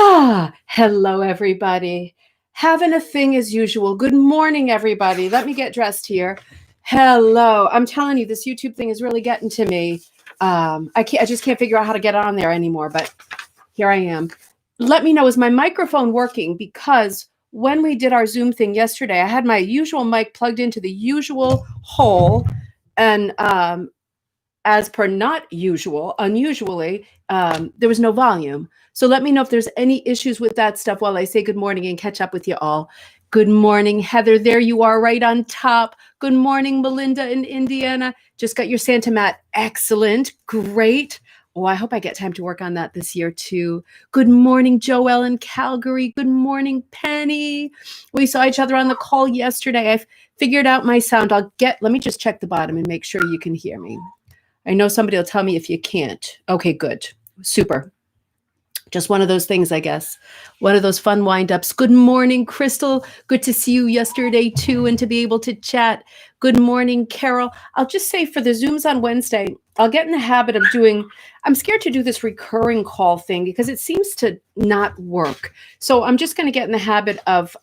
Hello, everybody. Having a thing as usual. Good morning, everybody. Let me get dressed here. Hello. I'm telling you, this YouTube thing is really getting to me. I just can't figure out how to get on there anymore, but here I am. Let me know, is my microphone working? Because when we did our Zoom thing yesterday, I had my usual mic plugged into the usual hole, and as per not usual, unusually, there was no volume. So let me know if there's any issues with that stuff while I say good morning and catch up with you all. Good morning, Heather. There you are right on top. Good morning, Melinda in Indiana. Just got your Santa mat. Excellent. Great. Oh, I hope I get time to work on that this year too. Good morning, Joelle in Calgary. Good morning, Penny. We saw each other on the call yesterday. I've figured out my sound. Let me just check the bottom and make sure you can hear me. I know somebody will tell me if you can't. Okay, good. Super. Just one of those things, I guess. One of those fun wind-ups. Good morning, Crystal. Good to see you yesterday, too, and to be able to chat. Good morning, Carol. I'll just say for the Zooms on Wednesday, I'll get in the habit of I'm scared to do this recurring call thing because it seems to not work. So I'm just going to get in the habit of,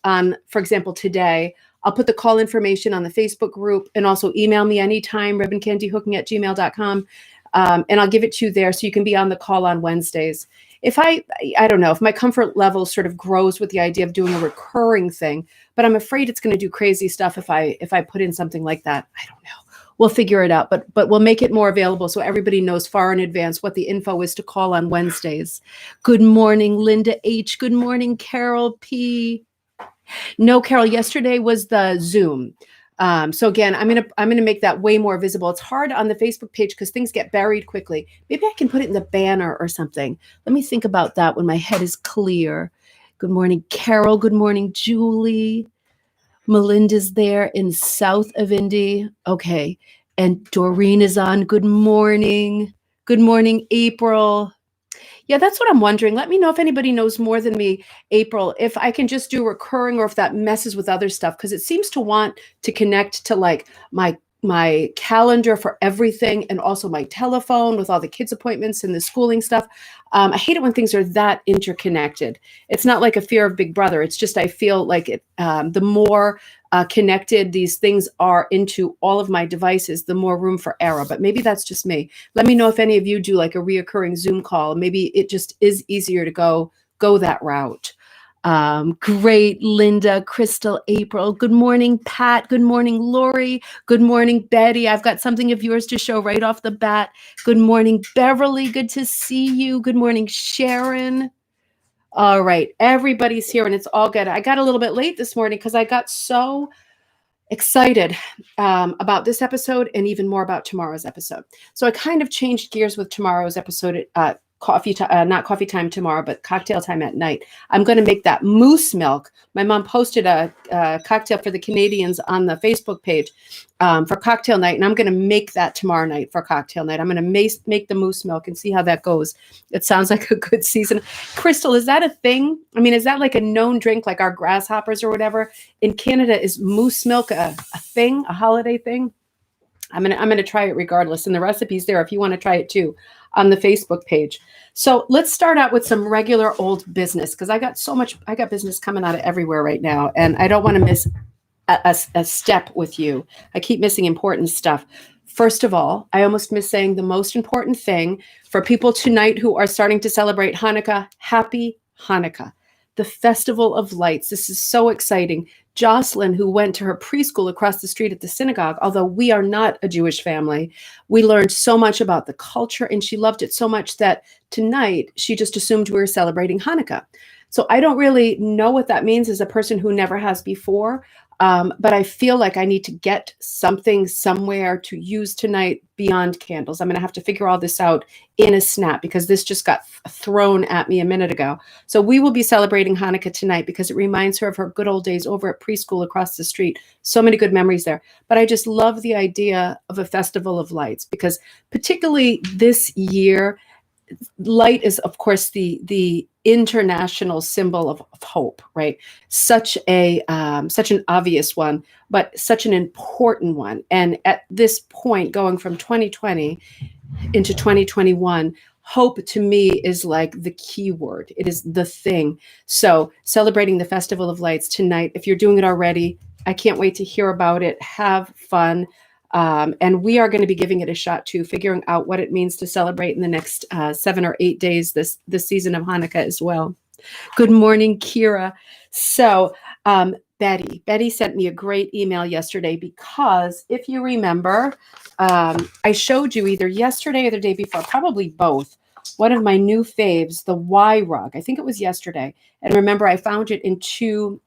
for example, today, I'll put the call information on the Facebook group and also email me anytime, ribboncandyhooking@gmail.com. And I'll give it to you there so you can be on the call on Wednesdays. If I don't know, if my comfort level sort of grows with the idea of doing a recurring thing, but I'm afraid it's going to do crazy stuff if I put in something like that. I don't know. We'll figure it out, but we'll make it more available so everybody knows far in advance what the info is to call on Wednesdays. Good morning, Linda H. Good morning, Carol P. No, Carol, yesterday was the Zoom. So again, I'm gonna make that way more visible. It's hard on the Facebook page because things get buried quickly. Maybe I can put it in the banner or something. Let me think about that when my head is clear. Good morning, Carol. Good morning, Julie. Melinda's there in south of Indy. Okay. And Doreen is on. Good morning. Good morning, April. Yeah, that's what I'm wondering. Let me know if anybody knows more than me, April, if I can just do recurring or if that messes with other stuff, because it seems to want to connect to like my calendar for everything and also my telephone with all the kids' appointments and the schooling stuff. I hate it when things are that interconnected. It's not like a fear of Big Brother. It's just I feel like the more connected these things are into all of my devices, the more room for error. But maybe that's just me. Let me know if any of you do like a reoccurring Zoom call. Maybe it just is easier to go that route. Great, Linda, Crystal, April. Good morning, Pat. Good morning, Lori. Good morning, Betty. I've got something of yours to show right off the bat. Good morning, Beverly. Good to see you. Good morning, Sharon. All right, everybody's here and it's all good. I got a little bit late this morning because I got so excited about this episode and even more about tomorrow's episode. So I kind of changed gears with tomorrow's episode. Not coffee time tomorrow, but cocktail time at night. I'm going to make that moose milk. My mom posted a cocktail for the Canadians on the Facebook page for cocktail night, and I'm going to make that tomorrow night for cocktail night. I'm going to make the moose milk and see how that goes. It sounds like a good season. Crystal, is that a thing? I mean, is that like a known drink, like our grasshoppers or whatever? In Canada, is moose milk a thing, a holiday thing? I'm gonna try it regardless, and the recipe's there if you want to try it too on the Facebook page. So let's start out with some regular old business because I got business coming out of everywhere right now, and I don't want to miss a step with you. I keep missing important stuff. First of all, I almost missed saying the most important thing for people tonight who are starting to celebrate Hanukkah. Happy Hanukkah, the Festival of Lights. This is so exciting. Jocelyn, who went to her preschool across the street at the synagogue, although we are not a Jewish family, we learned so much about the culture and she loved it so much that tonight she just assumed we were celebrating Hanukkah. So I don't really know what that means as a person who never has before, but I feel like I need to get something somewhere to use tonight beyond candles. I'm going to have to figure all this out in a snap because this just got thrown at me a minute ago. So we will be celebrating Hanukkah tonight because it reminds her of her good old days over at preschool across the street. So many good memories there. But I just love the idea of a festival of lights because particularly this year, light is, of course, the international symbol of hope, right? Such an obvious one, but such an important one. And at this point, going from 2020 into 2021, hope to me is like the key word. It is the thing. So celebrating the Festival of Lights tonight. If you're doing it already, I can't wait to hear about it. Have fun. And we are going to be giving it a shot too, figuring out what it means to celebrate in the next 7 or 8 days this season of Hanukkah as well. Good morning, Kira. So Betty sent me a great email yesterday because if you remember, I showed you either yesterday or the day before, probably both, one of my new faves, the Y rug. I think it was yesterday. And remember, I found it in 2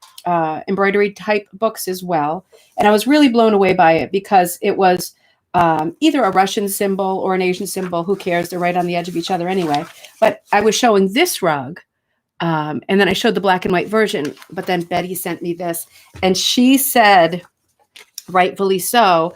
embroidery type books as well. And I was really blown away by it because it was either a Russian symbol or an Asian symbol. Who cares? They're right on the edge of each other anyway. But I was showing this rug. And then I showed the black and white version. But then Betty sent me this. And she said, rightfully so,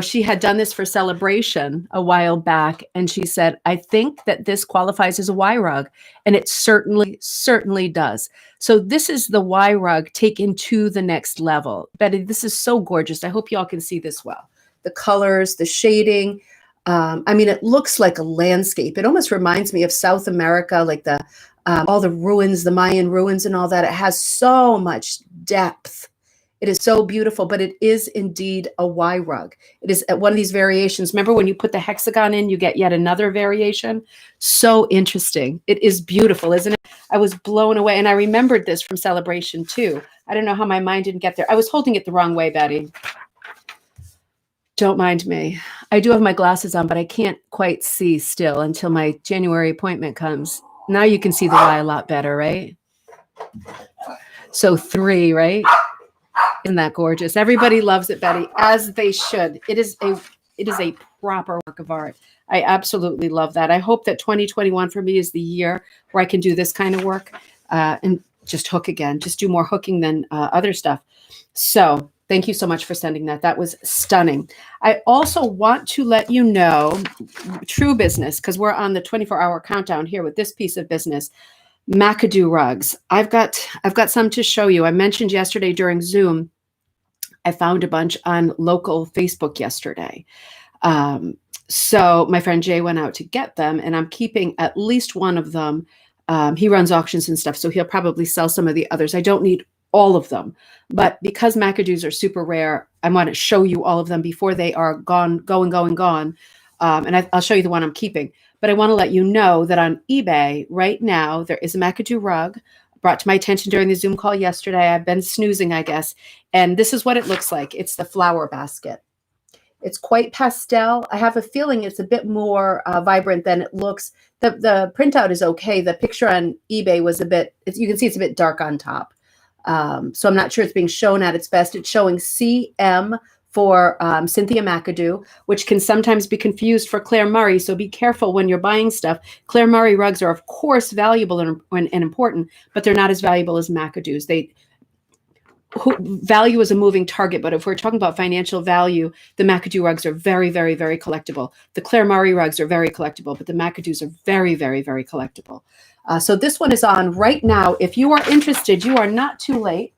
she had done this for celebration a while back. And she said, I think that this qualifies as a Y rug. And it certainly does. So this is the Y rug taken to the next level. Betty, this is so gorgeous. I hope y'all can see this well. The colors, the shading. It looks like a landscape. It almost reminds me of South America, like all the ruins, the Mayan ruins and all that. It has so much depth. It is so beautiful, but it is indeed a Y rug. It is one of these variations. Remember when you put the hexagon in, you get yet another variation? So interesting. It is beautiful, isn't it? I was blown away. And I remembered this from celebration too. I don't know how my mind didn't get there. I was holding it the wrong way, Betty. Don't mind me. I do have my glasses on, but I can't quite see still until my January appointment comes. Now you can see the Y a lot better, right? So 3, right? Isn't that gorgeous? Everybody loves it, Betty, as they should. It is a proper work of art. I absolutely love that. I hope that 2021 for me is the year where I can do this kind of work and just hook again, just do more hooking than other stuff. So thank you so much for sending that. That was stunning. I also want to let you know, true business, because we're on the 24-hour countdown here with this piece of business. McAdoo rugs. I've got some to show you. I mentioned yesterday during Zoom, I found a bunch on local Facebook yesterday. So my friend Jay went out to get them, and I'm keeping at least one of them. He runs auctions and stuff, so he'll probably sell some of the others. I don't need all of them, but because McAdoos are super rare, I want to show you all of them before they are gone. And I'll show you the one I'm keeping. But I want to let you know that on eBay right now, there is a McAdoo rug brought to my attention during the Zoom call yesterday. I've been snoozing, I guess. And this is what it looks like. It's the flower basket. It's quite pastel. I have a feeling it's a bit more vibrant than it looks. The printout is okay. The picture on eBay was you can see it's a bit dark on top. So I'm not sure it's being shown at its best. It's showing CM for Cynthia McAdoo, which can sometimes be confused for Claire Murray. So be careful when you're buying stuff. Claire Murray rugs are, of course, valuable and important, but they're not as valuable as McAdoo's. Value is a moving target, but if we're talking about financial value, the McAdoo rugs are very, very, very collectible. The Claire Murray rugs are very collectible, but the McAdoo's are very, very, very collectible. So this one is on right now. If you are interested, you are not too late.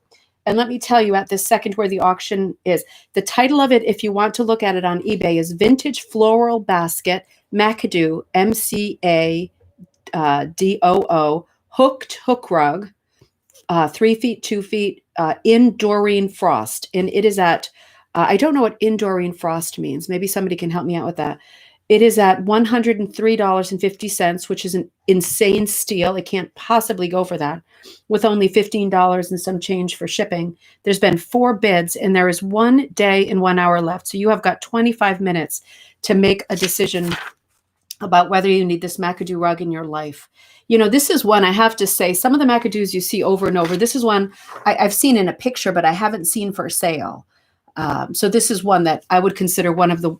And let me tell you at this second where the auction is. The title of it, if you want to look at it on eBay, is Vintage Floral Basket McAdoo, MCADOO, Hooked Hook Rug, 3 feet, 2 feet, in Doreen Frost. And it is at, I don't know what in Doreen Frost means. Maybe somebody can help me out with that. It is at $103.50, which is an insane steal. It can't possibly go for that with only $15 and some change for shipping. There's been 4 bids and there is 1 day and 1 hour left. So you have got 25 minutes to make a decision about whether you need this McAdoo rug in your life. This is one I have to say, some of the McAdoos you see over and over. This is one I've seen in a picture, but I haven't seen for sale. So this is one that I would consider one of the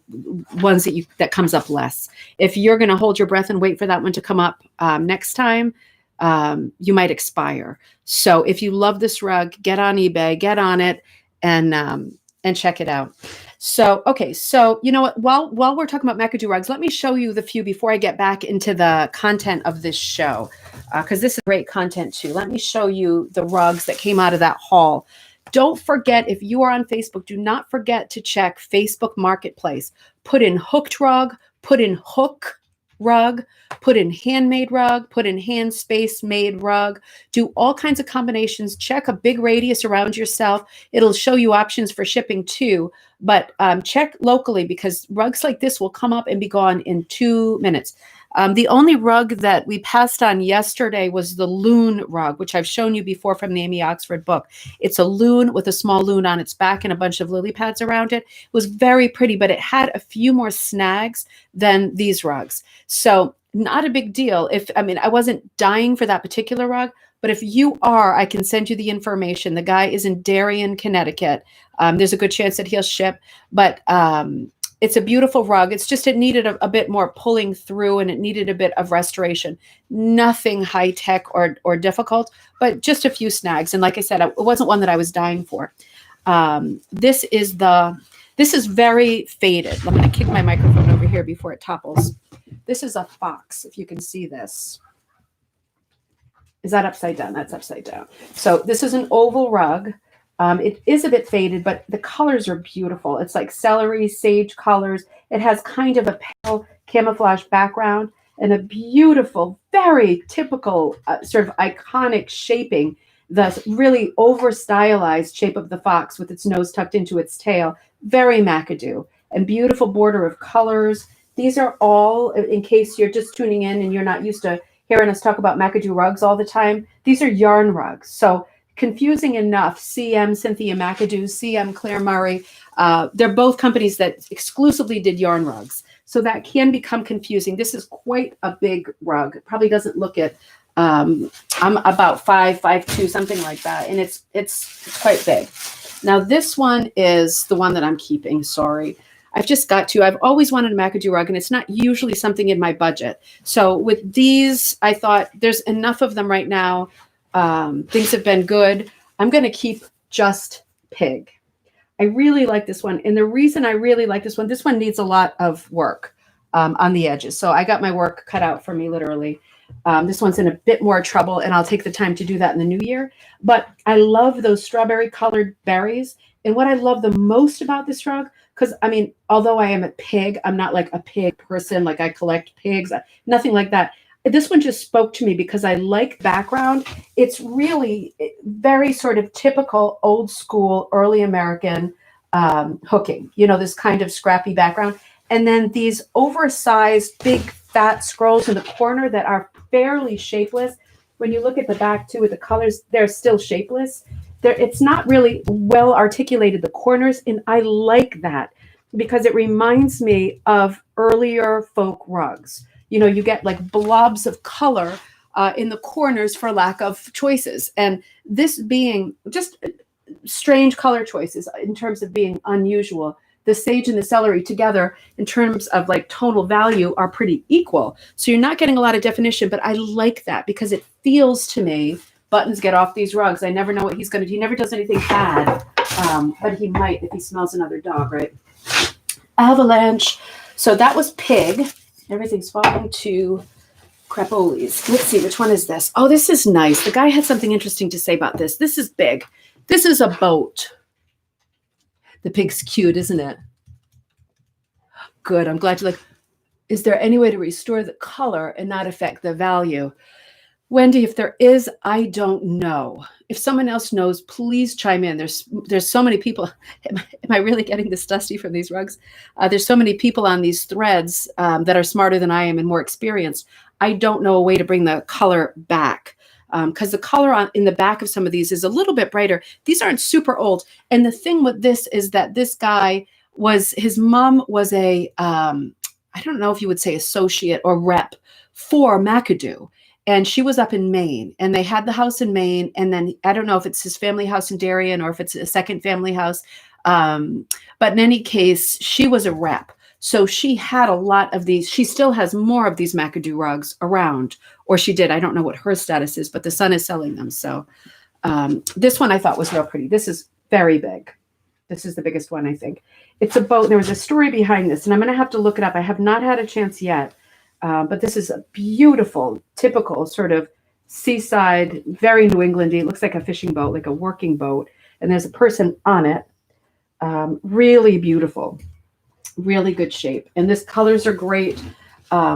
ones that comes up less. If you're going to hold your breath and wait for that one to come up next time, you might expire. So if you love this rug, get on eBay, get on it, and check it out. So, okay. So you know what, while we're talking about McAdoo rugs, let me show you the few before I get back into the content of this show, because this is great content too. Let me show you the rugs that came out of that haul. Don't forget, if you are on Facebook, do not forget to check Facebook Marketplace. Put in hooked rug, put in hook rug, put in handmade rug, put in hand space made rug, do all kinds of combinations, check a big radius around yourself. It'll show you options for shipping too, but check locally because rugs like this will come up and be gone in 2 minutes. The only rug that we passed on yesterday was the loon rug, which I've shown you before from the Amy Oxford book. It's a loon with a small loon on its back and a bunch of lily pads around it. It was very pretty, but it had a few more snags than these rugs. So not a big deal. I wasn't dying for that particular rug, but if you are, I can send you the information. The guy is in Darien, Connecticut. There's a good chance that he'll ship, but it's a beautiful rug. It's just it needed a bit more pulling through and it needed a bit of restoration. Nothing high tech or difficult, but just a few snags. And like I said, it wasn't one that I was dying for. This is very faded. I'm going to kick my microphone over here before it topples. This is a fox, if you can see this. Is that upside down? That's upside down. So this is an oval rug. It is a bit faded, but the colors are beautiful. It's like celery, sage colors. It has kind of a pale camouflage background and a beautiful, very typical sort of iconic shaping, the really over-stylized shape of the fox with its nose tucked into its tail. Very McAdoo and beautiful border of colors. These are all, in case you're just tuning in and you're not used to hearing us talk about McAdoo rugs all the time, these are yarn rugs. So confusing enough, CM Cynthia McAdoo, CM Claire Murray, they're both companies that exclusively did yarn rugs. So that can become confusing. This is quite a big rug. It probably doesn't look it. I'm about 5'2", something like that. And it's quite big. Now this one is the one that I'm keeping, sorry. I've always wanted a McAdoo rug, and it's not usually something in my budget. So with these, I thought there's enough of them right now. Things have been good. I'm going to keep just pig. I really like this one. And the reason I really like this one needs a lot of work on the edges. So I got my work cut out for me, literally. This one's in a bit more trouble, and I'll take the time to do that in the new year. But I love those strawberry colored berries. And what I love the most about this rug, because although I am a pig, I'm not like a pig person, like I collect pigs, nothing like that. This one just spoke to me because I like background. It's really very sort of typical old school, early American hooking, this kind of scrappy background. And then these oversized, big, fat scrolls in the corner that are fairly shapeless. When you look at the back too with the colors, they're still shapeless. It's not really well articulated, the corners, and I like that because it reminds me of earlier folk rugs. You get like blobs of color in the corners for lack of choices. And this being just strange color choices in terms of being unusual. The sage and the celery together in terms of like tonal value are pretty equal. So you're not getting a lot of definition, but I like that because it feels to me, Buttons, get off these rugs. I never know what he's going to do. He never does anything bad, but he might if he smells another dog, right? Avalanche. So that was pig. Everything's falling to crapolis. Let's see, which one is this? Oh, this is nice. The guy had something interesting to say about this. This is big. This is a boat. The pig's cute, isn't it? Good. I'm glad you like. Is there any way to restore the color and not affect the value? Wendy, if there is, I don't know. If someone else knows, please chime in. There's so many people. Am I really getting this dusty from these rugs? There's so many people on these threads that are smarter than I am and more experienced. I don't know a way to bring the color back because the color in the back of some of these is a little bit brighter. These aren't super old. And the thing with this is that this guy his mom was a, I don't know if you would say associate or rep for McAdoo. And she was up in Maine, and they had the house in Maine. And then I don't know if it's his family house in Darien or if it's a second family house. But in any case, she was a rep. So she had a lot of these. She still has more of these McAdoo rugs around, or she did. I don't know what her status is, but the son is selling them. So this one I thought was real pretty. This is very big. This is the biggest one, I think. It's a boat. There was a story behind this, and I'm going to have to look it up. I have not had a chance yet. But this is a beautiful, typical sort of seaside, very New Englandy. It looks like a fishing boat, like a working boat. And there's a person on it. Really beautiful, really good shape. And this colors are great.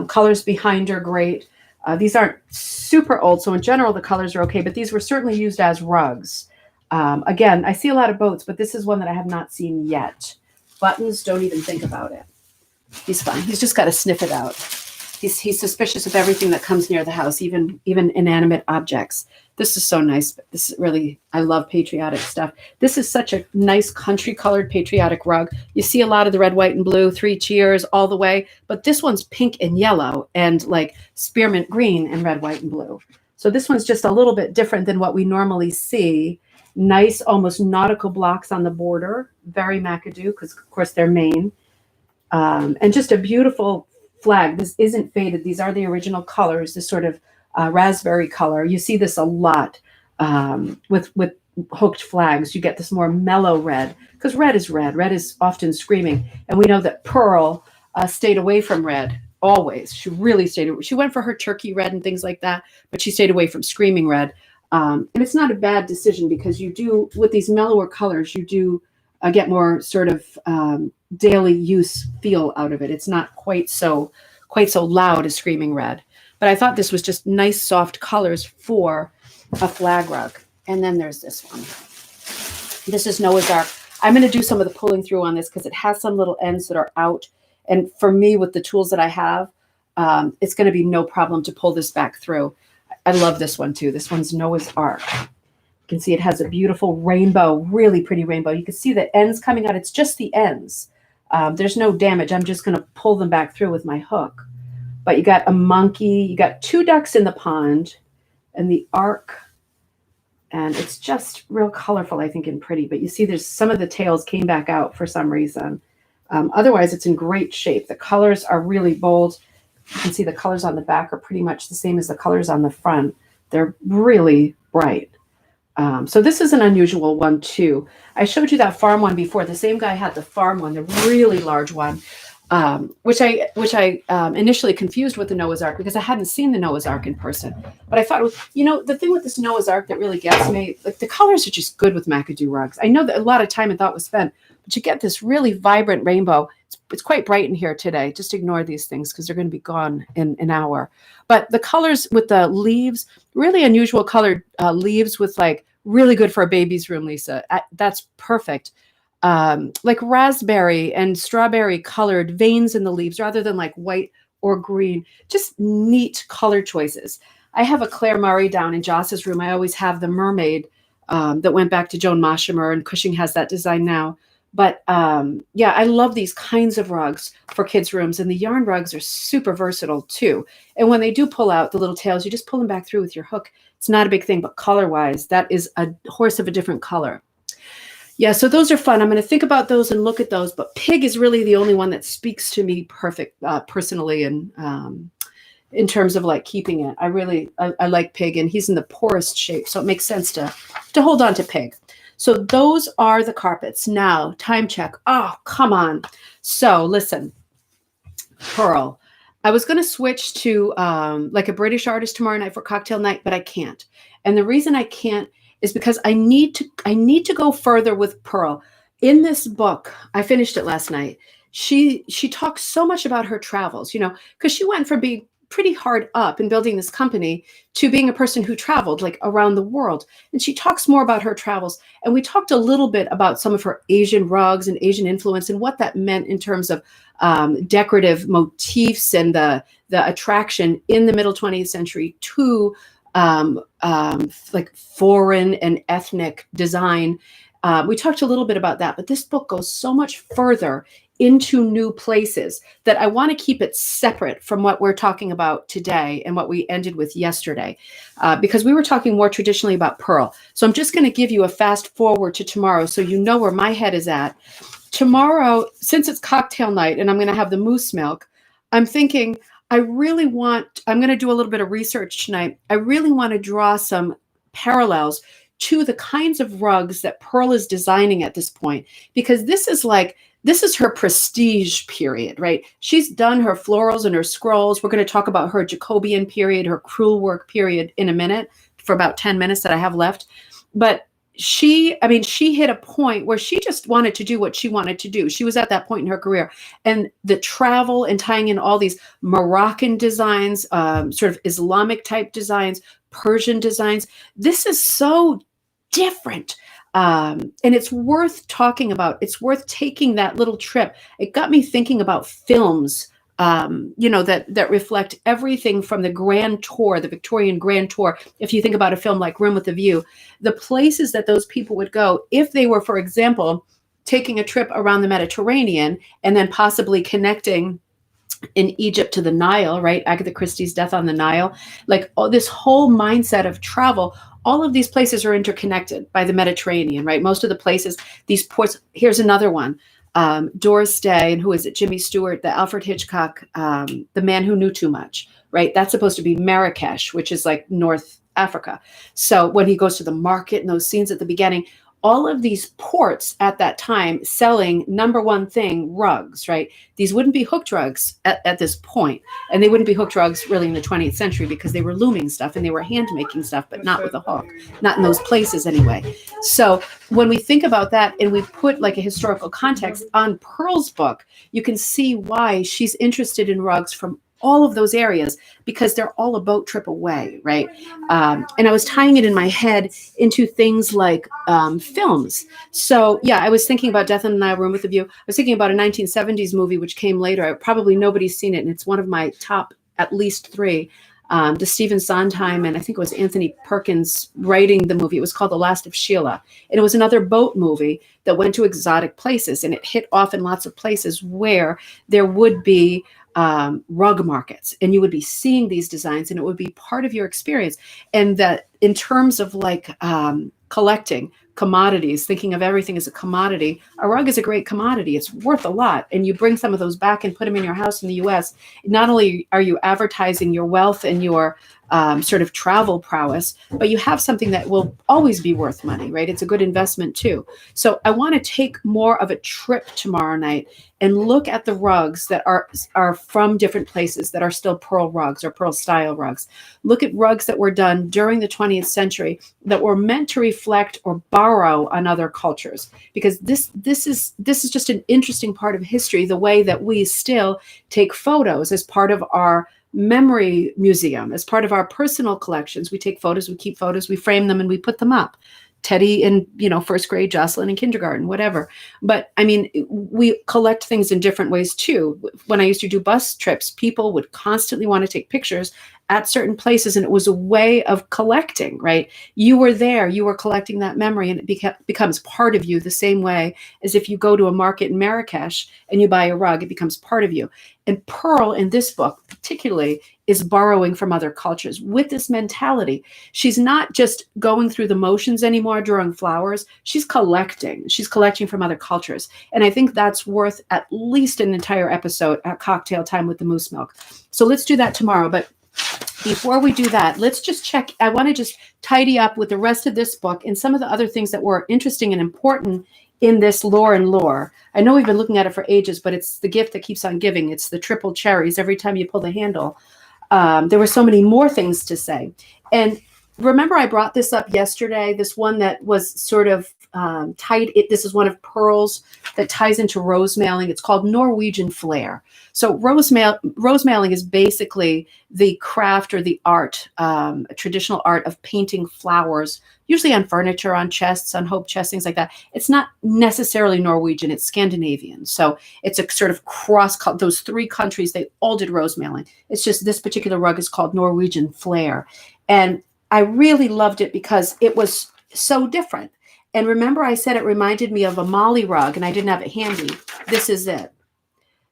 Colors behind are great. These aren't super old, so in general, the colors are okay, but these were certainly used as rugs. Again, I see a lot of boats, but this is one that I have not seen yet. Buttons, don't even think about it. He's fine. He's just got to sniff it out. He's suspicious of everything that comes near the house, even inanimate objects. This is so nice. But this is really, I love patriotic stuff. This is such a nice country colored patriotic rug. You see a lot of the red, white, and blue, 3 cheers all the way, but this one's pink and yellow and like spearmint green and red, white, and blue. So this one's just a little bit different than what we normally see. Nice, almost nautical blocks on the border. Very McAdoo, because of course they're Maine. And just a beautiful flag. This isn't faded. These are the original colors, this sort of raspberry color. You see this a lot with hooked flags. You get this more mellow red, because red is red. Red is often screaming. And we know that Pearl stayed away from red always. She really stayed away. She went for her turkey red and things like that, but she stayed away from screaming red. And it's not a bad decision, because you do, with these mellower colors, you do get more sort of daily use feel out of it. It's not quite so loud as screaming red. But I thought this was just nice, soft colors for a flag rug. And then there's this one. This is Noah's Ark. I'm going to do some of the pulling through on this because it has some little ends that are out. And for me, with the tools that I have, it's going to be no problem to pull this back through. I love this one too. This one's Noah's Ark. You can see it has a beautiful rainbow, really pretty rainbow. You can see the ends coming out. It's just the ends. There's no damage. I'm just going to pull them back through with my hook. But you got a monkey. You got 2 ducks in the pond and the ark. And it's just real colorful, I think, and pretty. But you see there's some of the tails came back out for some reason. Otherwise, it's in great shape. The colors are really bold. You can see the colors on the back are pretty much the same as the colors on the front. They're really bright. So this is an unusual one too. I showed you that farm one before. The same guy had the farm one, the really large one, which I initially confused with the Noah's Ark because I hadn't seen the Noah's Ark in person. But I thought, you know, the thing with this Noah's Ark that really gets me, like the colors are just good with McAdoo rugs. I know that a lot of time and thought was spent, but you get this really vibrant rainbow. It's quite bright in here today. Just ignore these things because they're going to be gone in an hour. But the colors with the leaves, really unusual colored leaves with like really good for a baby's room, Lisa. That's perfect. Like raspberry and strawberry colored veins in the leaves rather than like white or green. Just neat color choices. I have a Claire Murray down in Joss's room. I always have the mermaid that went back to Joan Moshimer, and Cushing has that design now. But yeah, I love these kinds of rugs for kids' rooms, and the yarn rugs are super versatile too. And when they do pull out the little tails, you just pull them back through with your hook. It's not a big thing, but color-wise, that is a horse of a different color. Yeah, so those are fun. I'm going to think about those and look at those, but pig is really the only one that speaks to me personally, and in terms of like keeping it. I like pig, and he's in the poorest shape, so it makes sense to hold on to pig. So those are the carpets. Now, time check. Oh, come on. So listen, Pearl. I was going to switch to like a British artist tomorrow night for cocktail night, but I can't. And the reason I can't is because I need to go further with Pearl. In this book, I finished it last night. She talks so much about her travels, you know, because she went from being pretty hard up in building this company to being a person who traveled like around the world. And she talks more about her travels. And we talked a little bit about some of her Asian rugs and Asian influence and what that meant in terms of decorative motifs and the attraction in the middle 20th century to like foreign and ethnic design. We talked a little bit about that, but this book goes so much further into new places that I want to keep it separate from what we're talking about today and what we ended with yesterday, because we were talking more traditionally about Pearl. So I'm just going to give you a fast forward to tomorrow so you know where my head is at. Tomorrow, since it's cocktail night and I'm going to have the moose milk, I'm thinking I'm going to do a little bit of research tonight. I really want to draw some parallels to the kinds of rugs that Pearl is designing at this point, because this is her prestige period, right? She's done her florals and her scrolls. We're going to talk about her Jacobean period, her crewel work period in a minute, for about 10 minutes that I have left. But she hit a point where she just wanted to do what she wanted to do. She was at that point in her career, and the travel and tying in all these Moroccan designs, sort of Islamic type designs, Persian designs. This is so different. And it's worth talking about. It's worth taking that little trip. It got me thinking about films, that reflect everything from the Grand Tour, the Victorian Grand Tour. If you think about a film like Room with a View, the places that those people would go, if they were, for example, taking a trip around the Mediterranean and then possibly connecting in Egypt to the Nile, right? Agatha Christie's Death on the Nile, like this whole mindset of travel. All of these places are interconnected by the Mediterranean, right? Most of the places, these ports. Here's another one. Doris Day, and who is it? Jimmy Stewart, the Alfred Hitchcock, The Man Who Knew Too Much, right? That's supposed to be Marrakesh, which is like North Africa. So when he goes to the market and those scenes at the beginning, all of these ports at that time selling number one thing, rugs, right? These wouldn't be hooked rugs at this point. And they wouldn't be hooked rugs really in the 20th century because they were looming stuff and they were hand making stuff, but not with a hook, not in those places anyway. So when we think about that and we put like a historical context on Pearl's book, you can see why she's interested in rugs from all of those areas, because they're all a boat trip away, right? And I was tying it in my head into things like films. So yeah, I was thinking about Death on the Nile, Room with a View. I was thinking about a 1970s movie, which came later. Probably nobody's seen it, and it's one of my top at least three. The Stephen Sondheim, and I think it was Anthony Perkins writing the movie. It was called The Last of Sheila. And it was another boat movie that went to exotic places, and it hit off in lots of places where there would be rug markets, and you would be seeing these designs, and it would be part of your experience. And that in terms of like collecting commodities, thinking of everything as a commodity, a rug is a great commodity. It's worth a lot. And you bring some of those back and put them in your house in the US. Not only are you advertising your wealth and your sort of travel prowess, but you have something that will always be worth money, right? It's a good investment too. So I want to take more of a trip tomorrow night and look at the rugs that are from different places that are still pearl rugs or pearl style rugs. Look at rugs that were done during the 20th century that were meant to reflect or borrow on other cultures, because this is just an interesting part of history, the way that we still take photos as part of our memory museum, as part of our personal collections. We take photos, we keep photos, we frame them, and we put them up. Teddy in, first grade, Jocelyn in kindergarten, whatever. But I mean, we collect things in different ways too. When I used to do bus trips, people would constantly want to take pictures at certain places, and it was a way of collecting, right? You were there, you were collecting that memory, and it becomes part of you, the same way as if you go to a market in Marrakesh and you buy a rug, it becomes part of you. And Pearl, in this book particularly, is borrowing from other cultures with this mentality. She's not just going through the motions anymore, drawing flowers. She's collecting. She's collecting from other cultures. And I think that's worth at least an entire episode at Cocktail Time with the Moose Milk. So let's do that tomorrow. But before we do that, let's just check. I want to just tidy up with the rest of this book and some of the other things that were interesting and important in this lore and lore. I know we've been looking at it for ages, but it's the gift that keeps on giving. It's the triple cherries every time you pull the handle. There were so many more things to say. And remember, I brought this up yesterday, this one that was sort of tied. This is one of Pearl's that ties into rose mailing. It's called Norwegian Flair. So rose mailing is basically the craft or the art, traditional art of painting flowers, usually on furniture, on chests, on hope chests, things like that. It's not necessarily Norwegian, it's Scandinavian. So it's a sort of those three countries, they all did rose mailing. It's just this particular rug is called Norwegian Flair. And I really loved it because it was so different. And remember, I said it reminded me of a Mali rug, and I didn't have it handy. This is it.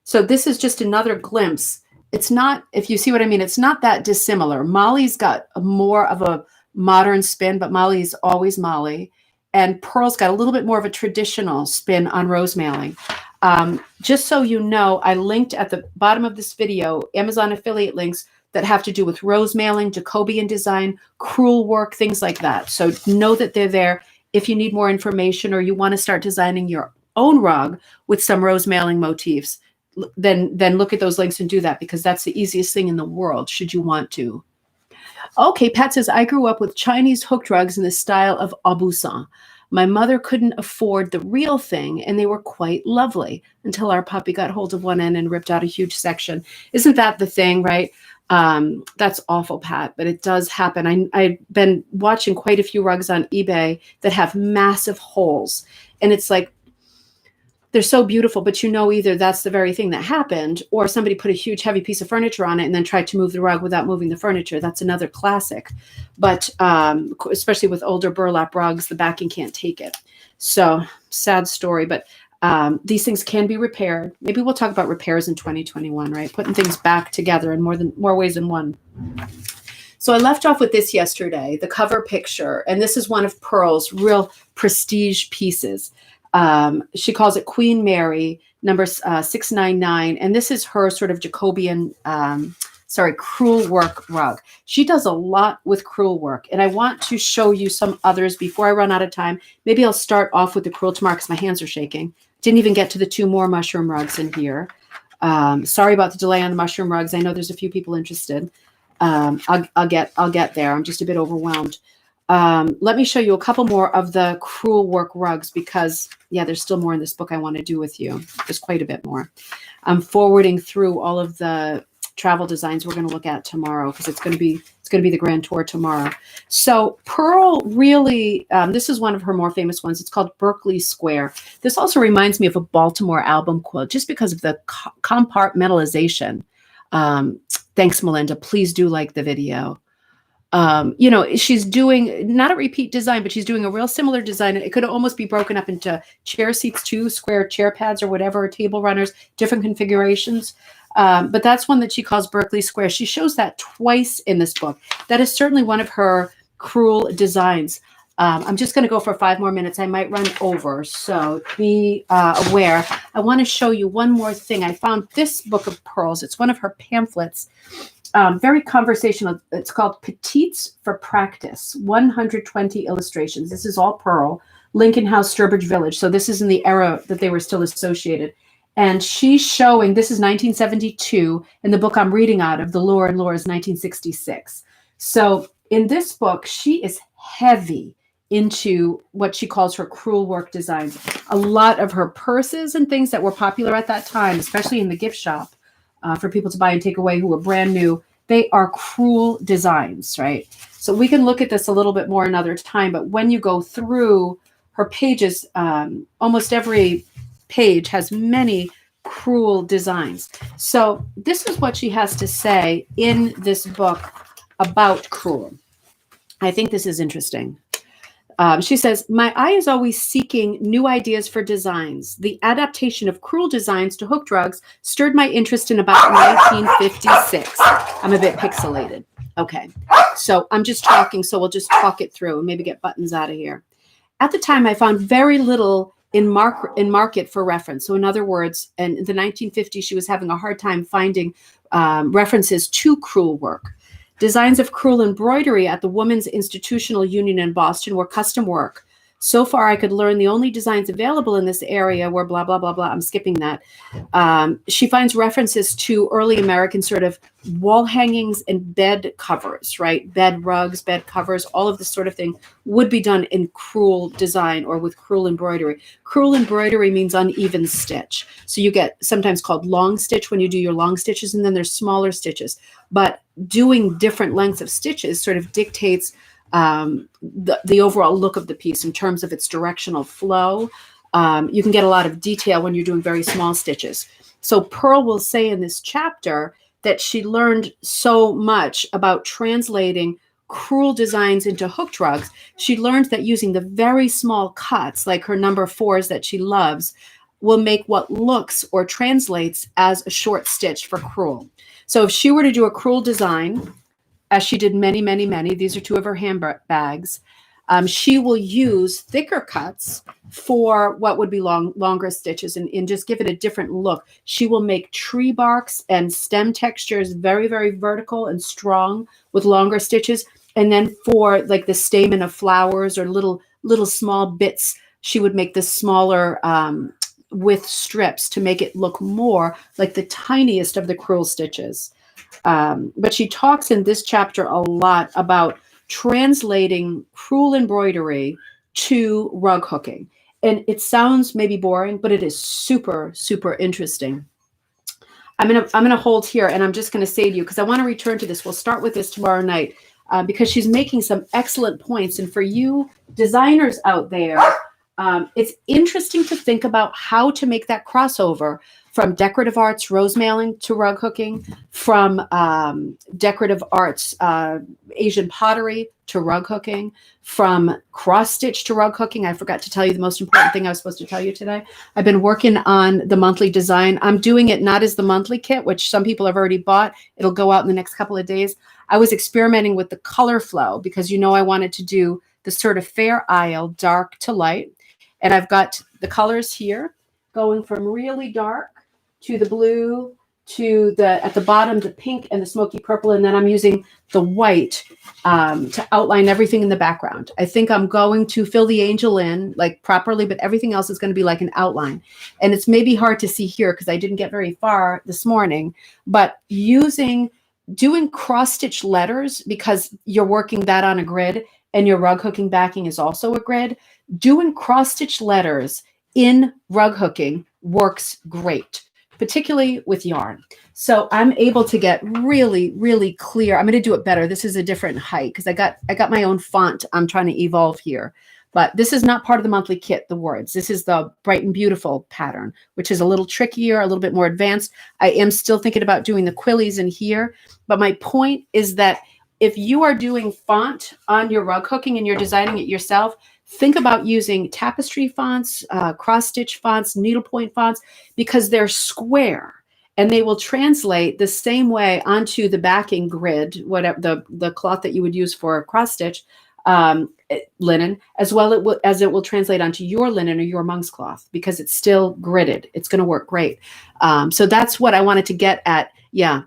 So this is just another glimpse. It's not, if you see what I mean, it's not that dissimilar. Mali's got more of a modern spin, but Mali is always Mali. And Pearl's got a little bit more of a traditional spin on rose mailing. Just so you know, I linked at the bottom of this video, Amazon affiliate links that have to do with rose mailing, Jacobean design, crewel work, things like that. So know that they're there. If you need more information or you want to start designing your own rug with some rose mailing motifs, then look at those links and do that, because that's the easiest thing in the world, should you want to. Okay, Pat says, I grew up with Chinese hooked rugs in the style of Aubusson. My mother couldn't afford the real thing, and they were quite lovely until our puppy got hold of one end and ripped out a huge section. Isn't that the thing, right? That's awful, Pat, but it does happen. I've been watching quite a few rugs on eBay that have massive holes, and it's like, they're so beautiful, but either that's the very thing that happened, or somebody put a huge heavy piece of furniture on it and then tried to move the rug without moving the furniture. That's another classic. But especially with older burlap rugs, the backing can't take it. So sad story, but these things can be repaired. Maybe we'll talk about repairs in 2021, right? Putting things back together in more ways than one. So I left off with this yesterday, the cover picture, and this is one of Pearl's real prestige pieces. She calls it Queen Mary, number 699. And this is her sort of Jacobean, crewel work rug. She does a lot with crewel work. And I want to show you some others before I run out of time. Maybe I'll start off with the crewel tomorrow because my hands are shaking. Didn't even get to the 2 more mushroom rugs in here. Sorry about the delay on the mushroom rugs. I know there's a few people interested. I'll get there. I'm just a bit overwhelmed. Let me show you a couple more of the crewel work rugs because, there's still more in this book I want to do with you. There's quite a bit more. I'm forwarding through all of the travel designs we're going to look at tomorrow because it's going to be the grand tour tomorrow. So Pearl really, this is one of her more famous ones. It's called Berkeley Square. This also reminds me of a Baltimore album quilt just because of the compartmentalization. Thanks, Melinda. Please do like the video. She's doing not a repeat design, but she's doing a real similar design. It could almost be broken up into chair seats, 2 square chair pads or whatever, table runners, different configurations. But that's one that she calls Berkeley Square. She shows that twice in this book. That is certainly one of her crewel designs. I'm just going to go for 5 more minutes. I might run over, so be aware. I want to show you one more thing. I found this book of Pearls. It's one of her pamphlets. Very conversational. It's called Petites for Practice, 120 illustrations. This is all Pearl, Lincoln House, Sturbridge Village. So this is in the era that they were still associated. And she's showing, this is 1972, and the book I'm reading out of, The Lore and Lore, is 1966. So in this book, she is heavy into what she calls her crewel work designs. A lot of her purses and things that were popular at that time, especially in the gift shop, for people to buy and take away who were brand new, they are crewel designs, right? So we can look at this a little bit more another time, but when you go through her pages, almost every page has many crewel designs. So this is what she has to say in this book about crewel. I think this is interesting. She says, my eye is always seeking new ideas for designs. The adaptation of crewel designs to hooked rugs stirred my interest in about 1956. I'm a bit pixelated. Okay, so I'm just talking, so we'll just talk it through and maybe get buttons out of here. At the time, I found very little in market for reference. So in other words, in the 1950s, she was having a hard time finding references to crewel work. Designs of crewel embroidery at the Women's Institutional Union in Boston were custom work. So far, I could learn the only designs available in this area were blah, blah, blah, blah. I'm skipping that. She finds references to early American sort of wall hangings and bed covers, right? Bed rugs, bed covers, all of this sort of thing would be done in crewel design or with crewel embroidery. Crewel embroidery means uneven stitch. So you get sometimes called long stitch when you do your long stitches, and then there's smaller stitches. But doing different lengths of stitches sort of dictates the overall look of the piece in terms of its directional flow. You can get a lot of detail when you're doing very small stitches. So Pearl will say in this chapter that she learned so much about translating crewel designs into hooked rugs. She learned that using the very small cuts, like her number 4s that she loves, will make what looks or translates as a short stitch for crewel. So if she were to do a crewel design, as she did many, many, many, these are 2 of her handbags, she will use thicker cuts for what would be longer stitches and just give it a different look. She will make tree barks and stem textures very, very vertical and strong with longer stitches. And then for like the stamen of flowers or little small bits, she would make the smaller with strips to make it look more like the tiniest of the crewel stitches. But she talks in this chapter a lot about translating crewel embroidery to rug hooking. And it sounds maybe boring, but it is super, super interesting. I'm gonna hold here, and I'm just gonna say to you, because I want to return to this. We'll start with this tomorrow night, because she's making some excellent points. And for you designers out there, it's interesting to think about how to make that crossover from decorative arts, rose mailing to rug hooking, from decorative arts, Asian pottery to rug hooking, from cross stitch to rug hooking. I forgot to tell you the most important thing I was supposed to tell you today. I've been working on the monthly design. I'm doing it not as the monthly kit, which some people have already bought. It'll go out in the next couple of days. I was experimenting with the color flow because, you know, I wanted to do the sort of fair isle, dark to light. And I've got the colors here going from really dark to the blue to at the bottom, the pink and the smoky purple. And then I'm using the white to outline everything in the background. I think I'm going to fill the angel in like properly, but everything else is going to be like an outline. And it's maybe hard to see here because I didn't get very far this morning, but doing cross stitch letters, because you're working that on a grid and your rug hooking backing is also a grid. Doing cross stitch letters in rug hooking works great, particularly with yarn. So I'm able to get really, really clear. I'm going to do it better. This is a different height because I got my own font I'm trying to evolve here. But this is not part of the monthly kit, the words. This is the Bright and Beautiful pattern, which is a little trickier, a little bit more advanced. I am still thinking about doing the quillies in here. But my point is that if you are doing font on your rug hooking and you're designing it yourself, think about using tapestry fonts, cross-stitch fonts, needlepoint fonts, because they're square and they will translate the same way onto the backing grid, whatever the cloth that you would use for cross-stitch linen, as well as it will translate onto your linen or your monk's cloth, because it's still gridded. It's going to work great. So that's what I wanted to get at. Yeah.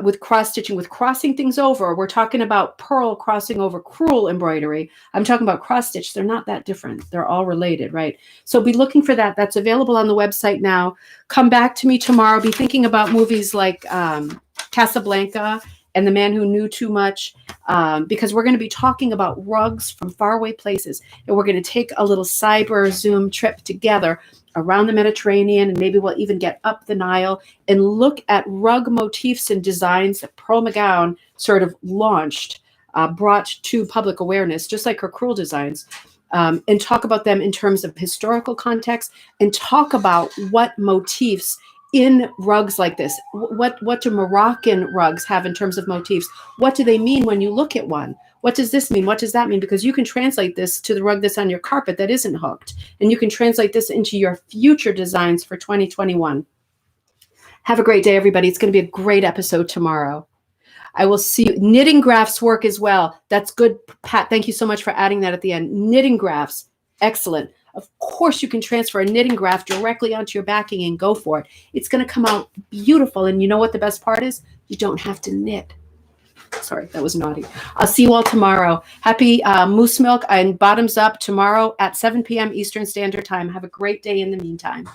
With cross-stitching, with crossing things over, we're talking about purl crossing over crewel embroidery. I'm talking about cross-stitch. They're not that different. They're all related, right? So be looking for that. That's available on the website now. Come back to me tomorrow. Be thinking about movies like Casablanca and The Man Who Knew Too Much, because we're going to be talking about rugs from faraway places. And we're going to take a little cyber Zoom trip together around the Mediterranean, and maybe we'll even get up the Nile and look at rug motifs and designs that Pearl McGowan sort of launched, brought to public awareness, just like her crewel designs, and talk about them in terms of historical context, and talk about what motifs in rugs like this, what do Moroccan rugs have in terms of motifs? What do they mean when you look at one? What does this mean? What does that mean? Because you can translate this to the rug that's on your carpet that isn't hooked. And you can translate this into your future designs for 2021. Have a great day, everybody. It's going to be a great episode tomorrow. I will see you. Knitting grafts work as well. That's good, Pat. Thank you so much for adding that at the end. Knitting grafts. Excellent. Of course, you can transfer a knitting graft directly onto your backing and go for it. It's going to come out beautiful. And you know what the best part is? You don't have to knit. Sorry, that was naughty. I'll see you all tomorrow. Happy moose milk and bottoms up tomorrow at 7 p.m. Eastern Standard Time. Have a great day in the meantime.